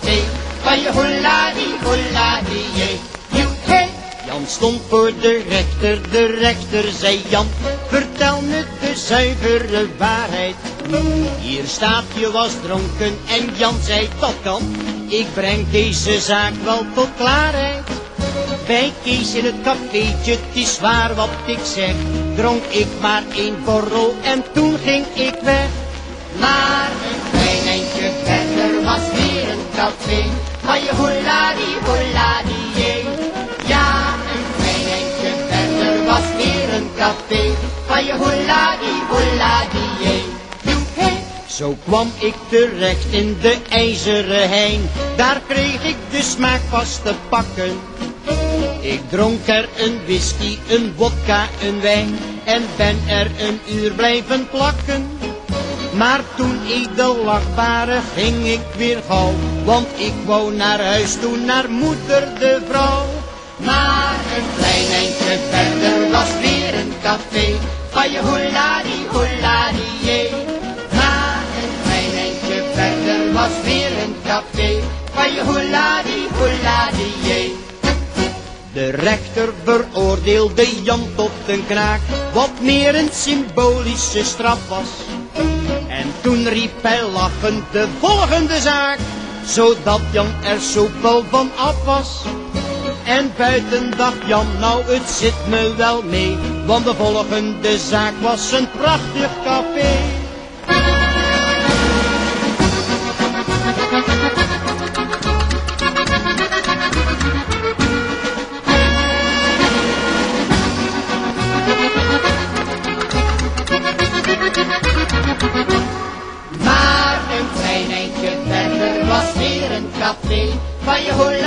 café. Van je holladi, holladi, jee. Hey. Jan stond voor de rechter zei Jan, vertel me de zuivere waarheid. Hier staat je was dronken en Jan zei dat kan, ik breng deze zaak wel tot klaarheid. Bij Kees in het cafeetje, het is waar wat ik zeg, dronk ik maar 1 borrel en toen ging ik weg. Maar een klein eindje verder was weer een café, van je holladi, holladi, jee. Ja, een klein eindje verder was weer een café, van je holladi, holladi, jee. Zo kwam ik terecht in de IJzeren Hein, daar kreeg ik de smaak vast te pakken. Ik dronk er een whisky, een wodka, een wijn en ben er een uur blijven plakken. Maar toen edel lachbare ging ik weer gauw, want ik wou naar huis toe, naar moeder de vrouw. Maar een klein eindje verder was weer een café, van je holladi, holladi, jee. Maar een klein eindje verder was weer een café, van je holladi, holladi, jee. De rechter veroordeelde Jan tot een knaak, wat meer een symbolische straf was. En toen riep hij lachend de volgende zaak, zodat Jan er soepel van af was. En buiten dacht Jan, nou het zit me wel mee, want de volgende zaak was een prachtig café. Maar een klein eindje verder was weer een café, van je holladi.